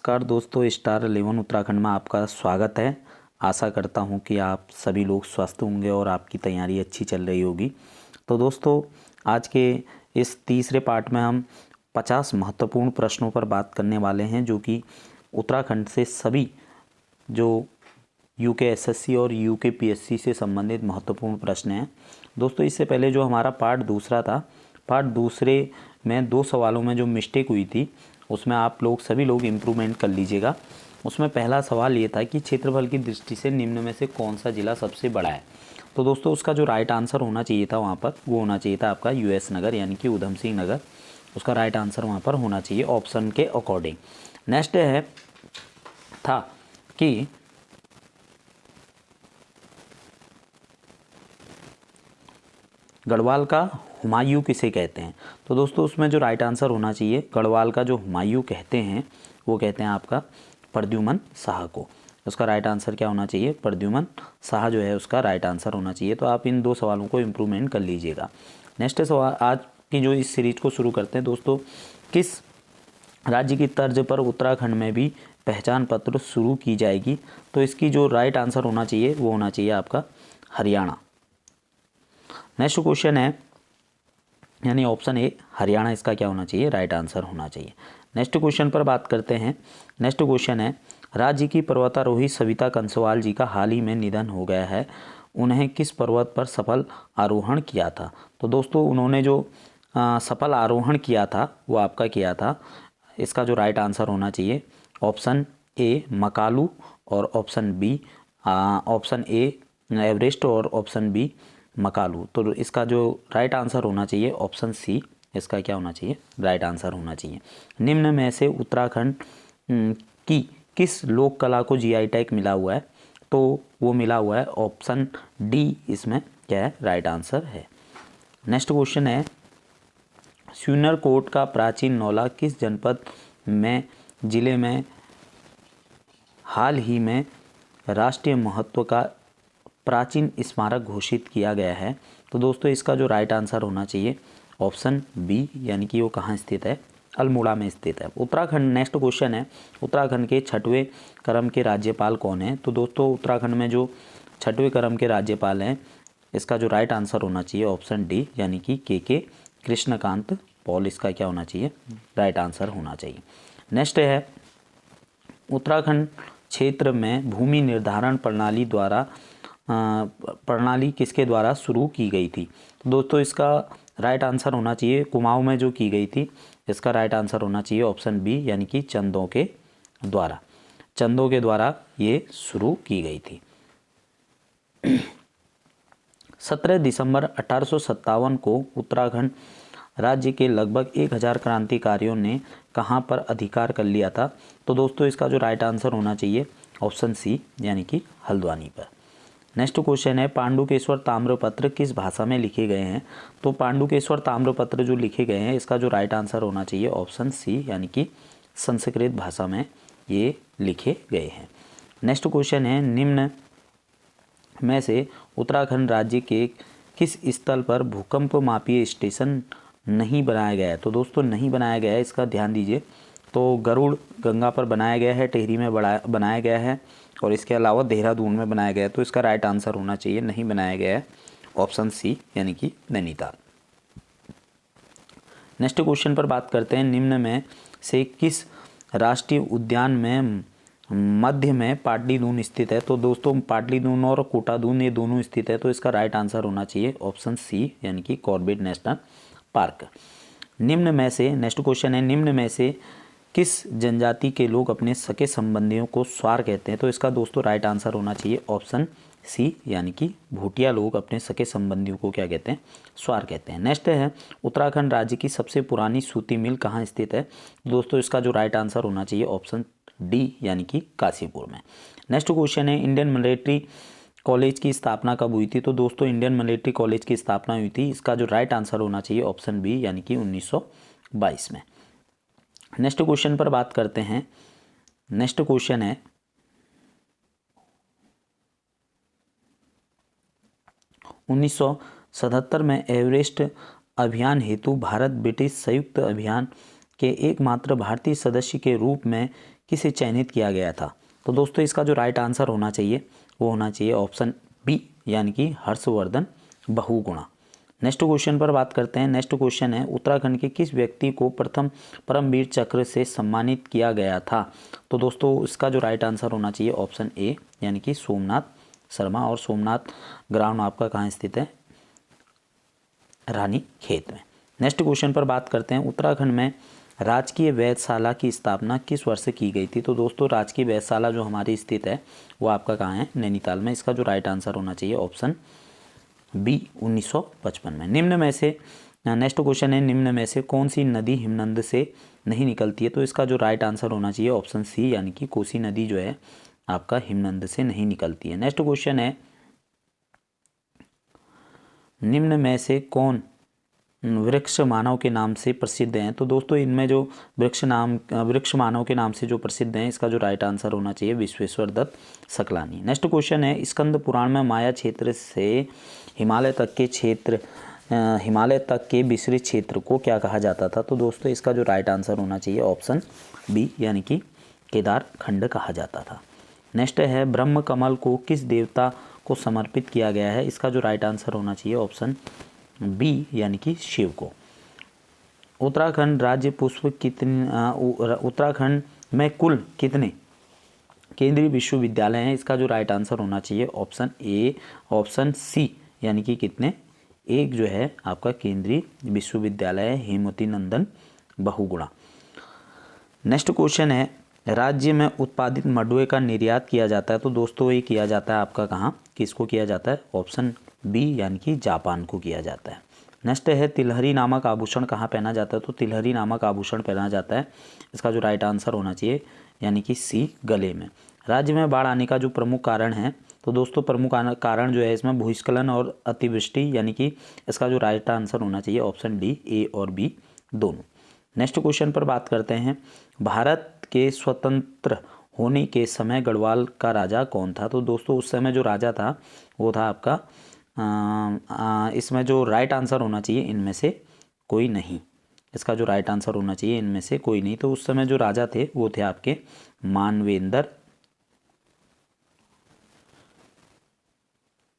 नमस्कार दोस्तों, स्टार 11 उत्तराखंड में आपका स्वागत है। आशा करता हूं कि आप सभी लोग स्वस्थ होंगे और आपकी तैयारी अच्छी चल रही होगी। तो दोस्तों, आज के इस तीसरे पार्ट में हम 50 महत्वपूर्ण प्रश्नों पर बात करने वाले हैं, जो कि उत्तराखंड से सभी जो यूकेएसएससी और यूकेपीएससी से संबंधित महत्वपूर्ण प्रश्न हैं। दोस्तों, इससे पहले जो हमारा पार्ट दूसरा था, पार्ट दूसरे में 2 सवालों में जो मिस्टेक हुई थी, उसमें आप लोग सभी लोग इम्प्रूवमेंट कर लीजिएगा। उसमें पहला सवाल ये था कि क्षेत्रफल की दृष्टि से निम्न में से कौन सा जिला सबसे बड़ा है। तो दोस्तों, उसका जो राइट आंसर होना चाहिए था वहाँ पर, वो होना चाहिए था आपका यूएस नगर, यानी कि उधम सिंह नगर। उसका राइट आंसर वहाँ पर होना चाहिए ऑप्शन के अकॉर्डिंग। नेक्स्ट है था कि गढ़वाल का हुमायूं किसे कहते हैं। तो दोस्तों, उसमें जो राइट आंसर होना चाहिए, गढ़वाल का जो हुमायूं कहते हैं वो कहते हैं आपका प्रद्युमन शाह को। उसका राइट आंसर क्या होना चाहिए? प्रद्युमन शाह जो है उसका राइट आंसर होना चाहिए। तो आप इन 2 सवालों को इम्प्रूवमेंट कर लीजिएगा। नेक्स्ट सवाल, आज की जो इस सीरीज को शुरू करते हैं दोस्तों, किस राज्य की तर्ज पर उत्तराखंड में भी पहचान पत्र शुरू की जाएगी। तो इसकी जो राइट आंसर होना चाहिए वो होना चाहिए आपका हरियाणा। नेक्स्ट क्वेश्चन है, यानी ऑप्शन ए हरियाणा, इसका क्या होना चाहिए? राइट आंसर होना चाहिए। नेक्स्ट क्वेश्चन पर बात करते हैं। नेक्स्ट क्वेश्चन है, राज्य की पर्वतारोही सविता कंसवाल जी का हाल ही में निधन हो गया है। उन्हें किस पर्वत पर सफल आरोहण किया था। तो दोस्तों, उन्होंने जो सफल आरोहण किया था वो आपका किया था, इसका जो राइट आंसर होना चाहिए ऑप्शन ए मकालू और option b option a Everest और ऑप्शन बी मकालू। तो इसका जो राइट आंसर होना चाहिए ऑप्शन सी, इसका क्या होना चाहिए? राइट आंसर होना चाहिए। निम्न में से उत्तराखंड की किस लोक कला को जीआई टैग मिला हुआ है। तो वो मिला हुआ है ऑप्शन डी, इसमें क्या है? राइट आंसर है। नेक्स्ट क्वेश्चन है, सूरनकोट का प्राचीन नौला किस जनपद में जिले में हाल ही में राष्ट्रीय महत्व का प्राचीन स्मारक घोषित किया गया है। तो दोस्तों, इसका जो राइट आंसर होना चाहिए ऑप्शन बी, यानी कि वो कहाँ स्थित है? अल्मोड़ा में स्थित है उत्तराखंड। नेक्स्ट क्वेश्चन है, उत्तराखंड के 6वें क्रम के राज्यपाल कौन है। तो दोस्तों, उत्तराखंड में जो 6वें क्रम के राज्यपाल हैं, इसका जो राइट आंसर होना चाहिए ऑप्शन डी, यानी कि के कृष्णकांत पॉल। इसका क्या होना चाहिए? राइट आंसर होना चाहिए। नेक्स्ट है, उत्तराखंड क्षेत्र में भूमि निर्धारण प्रणाली किसके द्वारा शुरू की गई थी। तो दोस्तों, इसका राइट आंसर होना चाहिए कुमाऊं में जो की गई थी, इसका राइट आंसर होना चाहिए ऑप्शन बी, यानी कि चंदों के द्वारा ये शुरू की गई थी। 17 दिसंबर 1857 को उत्तराखंड राज्य के लगभग 1000 क्रांतिकारियों ने कहां पर अधिकार कर लिया था। तो दोस्तों, इसका जो राइट आंसर होना चाहिए ऑप्शन सी, यानी कि हल्द्वानी पर। नेक्स्ट क्वेश्चन है, पांडुकेश्वर ताम्रपत्र किस भाषा में लिखे गए हैं। तो पांडुकेश्वर ताम्रपत्र जो लिखे गए हैं, इसका जो राइट आंसर होना चाहिए ऑप्शन सी, यानी कि संस्कृत भाषा में ये लिखे गए हैं। नेक्स्ट क्वेश्चन है, निम्न में से उत्तराखंड राज्य के किस स्थल पर भूकंप मापीय स्टेशन नहीं बनाया गया है। तो दोस्तों, नहीं बनाया गया है, इसका ध्यान दीजिए। तो गरुड़ गंगा पर बनाया गया है, टिहरी में बनाया गया है, और इसके अलावा देहरादून में बनाया गया है। तो इसका राइट आंसर होना चाहिए नहीं बनाया गया है ऑप्शन सी, यानी कि नैनीताल। नेक्स्ट क्वेश्चन पर बात करते हैं, निम्न में से किस राष्ट्रीय उद्यान में मध्य में पाटलीदून स्थित है। तो दोस्तों, पाटलीदून और कोटादून ये दोनों स्थित है। तो इसका राइट आंसर होना चाहिए ऑप्शन सी, यानी कि कॉर्बेट नेशनल पार्क। निम्न में से, नेक्स्ट क्वेश्चन है, निम्न में से किस जनजाति के लोग अपने सगे संबंधियों को स्वार कहते हैं। तो इसका दोस्तों राइट आंसर होना चाहिए ऑप्शन सी, यानी कि भूटिया लोग अपने सगे संबंधियों को क्या कहते हैं? स्वार कहते हैं। नेक्स्ट है, उत्तराखंड राज्य की सबसे पुरानी सूती मिल कहाँ स्थित है। दोस्तों, इसका जो राइट आंसर होना चाहिए ऑप्शन डी, यानी कि काशीपुर में। नेक्स्ट क्वेश्चन है, इंडियन मिलिट्री कॉलेज की स्थापना कब हुई थी। तो दोस्तों, इंडियन मिलिट्री कॉलेज की स्थापना हुई थी, इसका जो राइट आंसर होना चाहिए ऑप्शन बी, यानी कि 1922 में। नेक्स्ट क्वेश्चन पर बात करते हैं। नेक्स्ट क्वेश्चन है, 1977 में एवरेस्ट अभियान हेतु भारत ब्रिटिश संयुक्त अभियान के एकमात्र भारतीय सदस्य के रूप में किसे चयनित किया गया था? तो दोस्तों इसका जो राइट आंसर होना चाहिए वो होना चाहिए ऑप्शन बी, यानी कि हर्षवर्धन बहुगुणा। नेक्स्ट क्वेश्चन पर बात करते हैं। नेक्स्ट क्वेश्चन है, उत्तराखंड के किस व्यक्ति को प्रथम परमवीर चक्र से सम्मानित किया गया था? तो दोस्तों इसका जो राइट आंसर होना चाहिए ऑप्शन ए, यानी कि सोमनाथ शर्मा। और सोमनाथ ग्राउंड आपका कहाँ स्थित है? रानी खेत में। नेक्स्ट क्वेश्चन पर बात करते हैं, उत्तराखंड में राजकीय वेधशाला की स्थापना किस वर्ष की गई थी? तो दोस्तों राजकीय वेधशाला जो हमारी स्थित है वो आपका कहाँ है? नैनीताल में। इसका जो राइट आंसर होना चाहिए ऑप्शन बी 1955 में। निम्न में से, नेक्स्ट क्वेश्चन है, निम्न में से कौन सी नदी हिमनद से नहीं निकलती है? तो इसका जो राइट आंसर होना चाहिए ऑप्शन सी, यानी कि कोसी नदी जो है आपका हिमनद से नहीं निकलती है। नेक्स्ट क्वेश्चन है, निम्न में से कौन वृक्ष मानव के नाम से प्रसिद्ध हैं? तो दोस्तों इनमें जो वृक्ष मानव के नाम से जो प्रसिद्ध हैं, इसका जो राइट आंसर होना चाहिए विश्वेश्वर दत्त सकलानी। नेक्स्ट क्वेश्चन है, स्कंद पुराण में माया क्षेत्र से हिमालय तक के विस्तृत क्षेत्र को क्या कहा जाता था? तो दोस्तों इसका जो राइट आंसर होना चाहिए ऑप्शन बी, यानी कि केदार खंड कहा जाता था। नेक्स्ट है, ब्रह्म कमल को किस देवता को समर्पित किया गया है? इसका जो राइट आंसर होना चाहिए ऑप्शन बी, यानी कि शिव को। उत्तराखंड राज्य पुष्प उत्तराखंड में कुल कितने केंद्रीय विश्वविद्यालय हैं? इसका जो राइट आंसर होना चाहिए ऑप्शन ए, ऑप्शन सी, यानी कि कितने? एक जो है आपका केंद्रीय विश्वविद्यालय है हेमवती नंदन बहुगुणा। नेक्स्ट क्वेश्चन है, राज्य में उत्पादित मंडुए का निर्यात किया जाता है। तो दोस्तों ये किया जाता है आपका कहाँ, किसको किया जाता है? ऑप्शन बी, यानी कि जापान को किया जाता है। नेक्स्ट है, तिलहरी नामक आभूषण कहाँ पहना जाता है? तो तिलहरी नामक आभूषण पहना जाता है, इसका जो राइट आंसर होना चाहिए यानी कि सी, गले में। राज्य में बाढ़ आने का जो प्रमुख कारण है, तो दोस्तों प्रमुख कारण जो है इसमें भूस्खलन और अतिवृष्टि, यानी कि इसका जो राइट आंसर होना चाहिए ऑप्शन डी, ए और बी दोनों। नेक्स्ट क्वेश्चन पर बात करते हैं, भारत के स्वतंत्र होने के समय गढ़वाल का राजा कौन था? तो दोस्तों उस समय जो राजा था वो था आपका इसमें जो राइट आंसर होना चाहिए इनमें से कोई नहीं, इसका जो राइट आंसर होना चाहिए इनमें से कोई नहीं। तो उस समय जो राजा थे वो थे आपके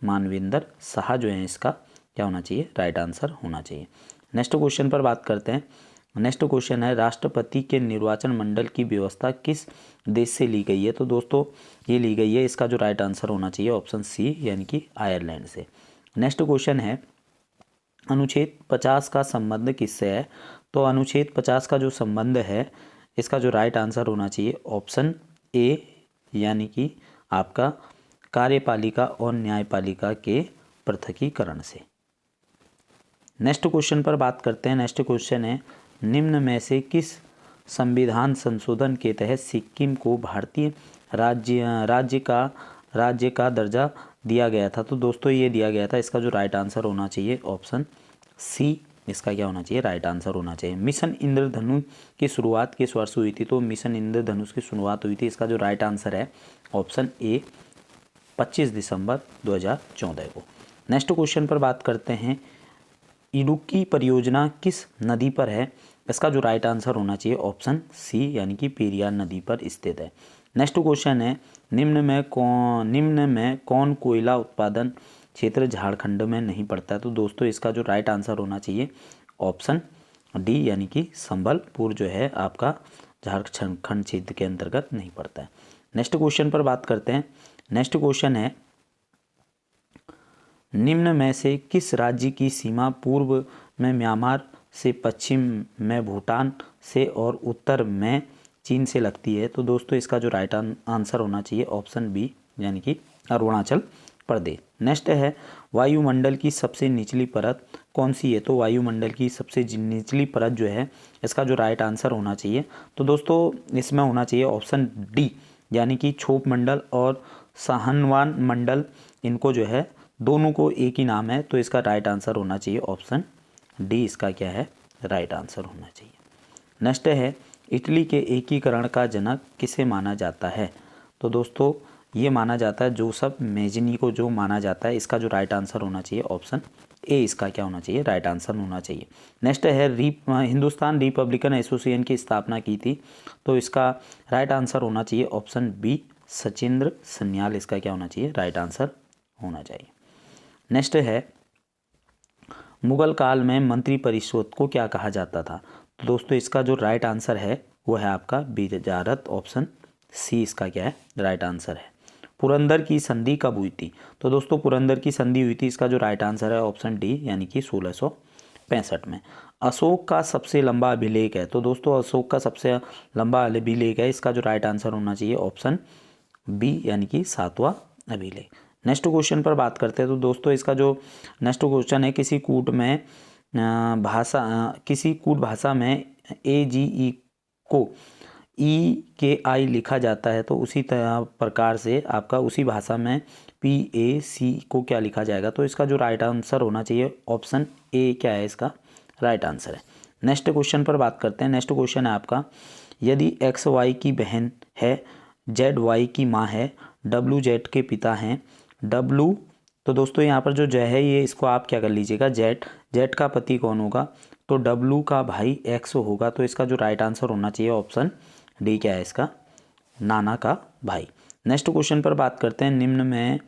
मानवेंद्र शाह जो है, इसका क्या होना चाहिए? राइट आंसर होना चाहिए। नेक्स्ट क्वेश्चन पर बात करते हैं। नेक्स्ट क्वेश्चन है, राष्ट्रपति के निर्वाचन मंडल की व्यवस्था किस देश से ली गई है? तो दोस्तों ये ली गई है, इसका जो राइट आंसर होना चाहिए ऑप्शन सी, यानी कि आयरलैंड से। नेक्स्ट क्वेश्चन है, अनुच्छेद 50 का संबंध किससे है? तो अनुच्छेद 50 का जो संबंध है इसका जो राइट आंसर होना चाहिए ऑप्शन ए, यानी कि आपका कार्यपालिका और न्यायपालिका के पृथकीकरण से। नेक्स्ट क्वेश्चन पर बात करते हैं। नेक्स्ट क्वेश्चन है, निम्न में से किस संविधान संशोधन के तहत सिक्किम को भारतीय राज्य का दर्जा दिया गया था? तो दोस्तों ये दिया गया था, इसका जो राइट आंसर होना चाहिए ऑप्शन सी, इसका क्या होना चाहिए? राइट आंसर होना चाहिए। मिशन इंद्रधनुष की शुरुआत किस वर्ष हुई थी? तो मिशन इंद्रधनुष की शुरुआत हुई थी, इसका जो राइट आंसर है ऑप्शन ए, 25 दिसंबर 2014 को। नेक्स्ट क्वेश्चन पर बात करते हैं, इडुक्की परियोजना किस नदी पर है? इसका जो राइट आंसर होना चाहिए ऑप्शन सी, यानी कि पेरियार नदी पर स्थित है। नेक्स्ट क्वेश्चन है, निम्न में कौन कोयला उत्पादन क्षेत्र झारखंड में नहीं पड़ता है? तो दोस्तों इसका जो राइट आंसर होना चाहिए ऑप्शन डी, यानी कि संबलपुर जो है आपका झारखंड क्षेत्र के अंतर्गत नहीं पड़ता है। नेक्स्ट क्वेश्चन पर बात करते हैं। नेक्स्ट क्वेश्चन है, निम्न में से किस राज्य की सीमा पूर्व में म्यांमार से, पश्चिम में भूटान से और उत्तर में चीन से लगती है? तो दोस्तों इसका जो राइट आंसर होना चाहिए ऑप्शन बी, यानी कि अरुणाचल प्रदेश। नेक्स्ट है, वायुमंडल की सबसे निचली परत कौन सी है? तो वायुमंडल की सबसे निचली परत जो है इसका जो राइट आंसर होना चाहिए, तो दोस्तों इसमें होना चाहिए ऑप्शन डी, यानी कि क्षोभ मंडल और साहनवान मंडल, इनको जो है दोनों को एक ही नाम है, तो इसका राइट आंसर होना चाहिए ऑप्शन डी, इसका क्या है? राइट आंसर होना चाहिए। नेक्स्ट है, इटली के एकीकरण का जनक किसे माना जाता है? तो दोस्तों ये माना जाता है जोसेफ मेज़नी को, जो माना जाता है, इसका जो राइट आंसर होना चाहिए ऑप्शन ए इसका क्या होना चाहिए, राइट आंसर होना चाहिए। नेक्स्ट है हिंदुस्तान रिपब्लिकन एसोसिएशन की स्थापना की थी, तो इसका राइट आंसर होना चाहिए ऑप्शन बी, सचिंद्र सन्याल इसका क्या होना चाहिए, राइट आंसर होना चाहिए। नेक्स्ट है मुगल काल में मंत्री परिषद को क्या कहा जाता था, तो दोस्तों इसका जो राइट आंसर है वो है आपका बिजारत, ऑप्शन सी इसका क्या है, राइट आंसर है। पुरंदर की संधि कब हुई थी, तो दोस्तों पुरंदर की संधि हुई थी, इसका जो राइट आंसर है ऑप्शन डी यानी कि 1665 में। अशोक का सबसे लंबा अभिलेख है, तो दोस्तों अशोक का सबसे लंबा अभिलेख है, इसका जो राइट आंसर होना चाहिए ऑप्शन बी यानी कि 7वां अभिलेख। नेक्स्ट क्वेश्चन पर बात करते हैं, तो दोस्तों इसका जो नेक्स्ट क्वेश्चन है किसी कूट भाषा में AGE को EKI लिखा जाता है, तो उसी तरह प्रकार से आपका उसी भाषा में PAC को क्या लिखा जाएगा, तो इसका जो राइट आंसर होना चाहिए ऑप्शन ए क्या है, इसका राइट आंसर है। नेक्स्ट क्वेश्चन पर बात करते हैं। नेक्स्ट क्वेश्चन है आपका, यदि XY की बहन है, ZY की माँ है, WZ के पिता हैं, W, तो दोस्तों यहाँ पर जो ज है ये इसको आप क्या कर लीजिएगा, Z का पति कौन होगा, तो W का भाई X होगा, तो इसका जो राइट आंसर होना चाहिए ऑप्शन डी क्या है, इसका नाना का भाई। नेक्स्ट क्वेश्चन पर बात करते हैं, निम्न में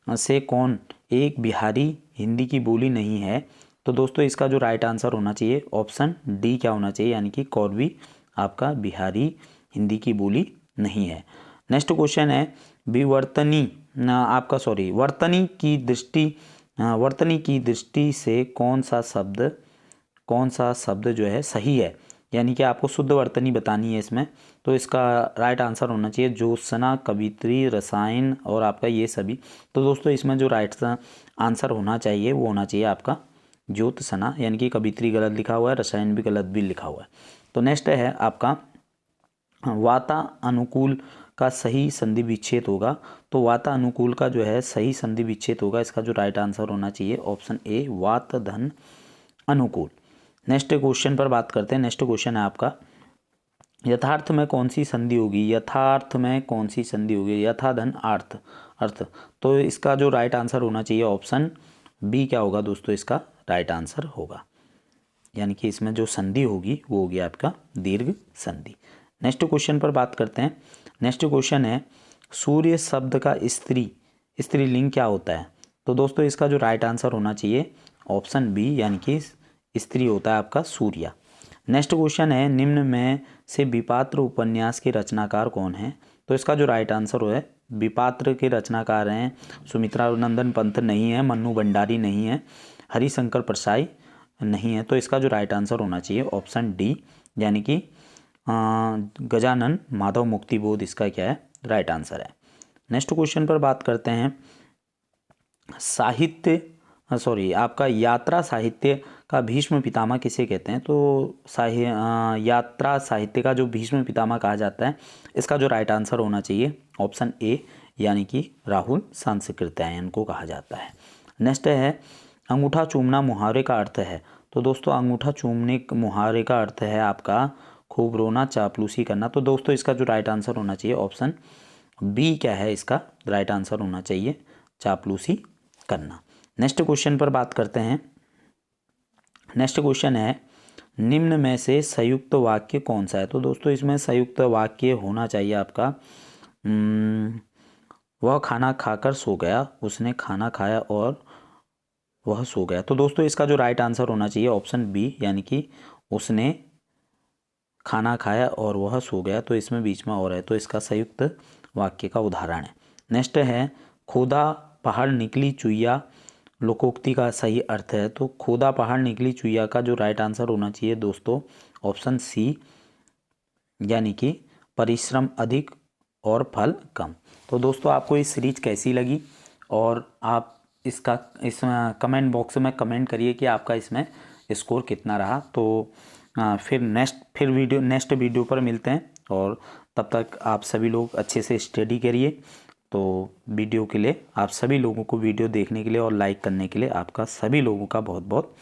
से कौन एक बिहारी हिंदी की बोली नहीं है, तो दोस्तों इसका जो राइट आंसर होना चाहिए ऑप्शन डी क्या होना चाहिए, यानी कि कौरवी आपका बिहारी हिंदी की बोली नहीं है। नेक्स्ट क्वेश्चन है वर्तनी की दृष्टि से कौन सा शब्द जो है सही है, यानी कि आपको शुद्ध वर्तनी बतानी है इसमें, तो इसका राइट आंसर होना चाहिए ज्योत्सना, कवित्री, रसायन और आपका ये सभी। तो दोस्तों इसमें जो राइट आंसर होना चाहिए वो होना चाहिए आपका ज्योत्सना, यानी कि कवित्री गलत लिखा हुआ है, रसायन भी गलत भी लिखा हुआ है। तो नेक्स्ट है आपका वातानुकूल का सही संधि विच्छेद होगा, तो वातानुकूल का जो है सही संधि विच्छेद होगा, इसका जो राइट आंसर होना चाहिए ऑप्शन ए वात धन अनुकूल। नेक्स्ट क्वेश्चन पर बात करते हैं। नेक्स्ट क्वेश्चन है आपका, यथार्थ में कौन सी संधि होगी, यथा धन अर्थ, तो इसका जो राइट आंसर होना चाहिए ऑप्शन बी क्या होगा दोस्तों, इसका राइट आंसर होगा, यानी कि इसमें जो संधि होगी वो होगी आपका दीर्घ संधि। नेक्स्ट क्वेश्चन पर बात करते हैं। नेक्स्ट क्वेश्चन है सूर्य शब्द का स्त्रीलिंग क्या होता है, तो दोस्तों इसका जो राइट आंसर होना चाहिए ऑप्शन बी, यानी कि स्त्री होता है आपका सूर्या। नेक्स्ट क्वेश्चन है निम्न में से विपात्र उपन्यास के रचनाकार कौन है, तो इसका जो राइट आंसर है विपात्र के रचनाकार हैं सुमित्रा नंदन पंत नहीं है, मन्नू भंडारी नहीं है, हरिशंकर प्रसाई नहीं है, तो इसका जो राइट आंसर होना चाहिए ऑप्शन डी, यानी कि गजानन माधव मुक्तिबोध इसका क्या है, राइट आंसर है। नेक्स्ट क्वेश्चन पर बात करते हैं आपका यात्रा साहित्य का भीष्म पितामह किसे कहते हैं, तो यात्रा साहित्य का जो भीष्म पितामह कहा जाता है, इसका जो राइट आंसर होना चाहिए ऑप्शन ए, यानी कि राहुल सांस्कृत्यायन को कहा जाता है। नेक्स्ट है अंगूठा चूमना मुहावरे का अर्थ है, तो दोस्तों अंगूठा चूमने मुहावरे का अर्थ है आपका खूब रोना, चापलूसी करना, तो दोस्तों इसका जो राइट आंसर होना चाहिए ऑप्शन बी क्या है, इसका राइट आंसर होना चाहिए चापलूसी करना। नेक्स्ट क्वेश्चन पर बात करते हैं। नेक्स्ट क्वेश्चन है निम्न में से संयुक्त वाक्य कौन सा है, तो दोस्तों इसमें संयुक्त वाक्य होना चाहिए आपका वह खाना खाकर सो गया, उसने खाना खाया और वह सो गया, तो दोस्तों इसका जो राइट आंसर होना चाहिए ऑप्शन बी, यानी कि उसने खाना खाया और वह सो गया, तो इसमें बीच में और है, तो इसका संयुक्त वाक्य का उदाहरण है। नेक्स्ट है खोदा पहाड़ निकली चुईया लोकोक्ति का सही अर्थ है, तो खोदा पहाड़ निकली चुईया का जो राइट आंसर होना चाहिए दोस्तों ऑप्शन सी, यानी कि परिश्रम अधिक और फल कम। तो दोस्तों आपको इस सीरीज कैसी लगी, और आप इसका कमेंट बॉक्स में कमेंट करिए कि आपका इसमें स्कोर कितना रहा। तो फिर नेक्स्ट वीडियो पर मिलते हैं, और तब तक आप सभी लोग अच्छे से स्टडी करिए। तो वीडियो के लिए आप सभी लोगों को वीडियो देखने के लिए और लाइक करने के लिए आपका सभी लोगों का बहुत बहुत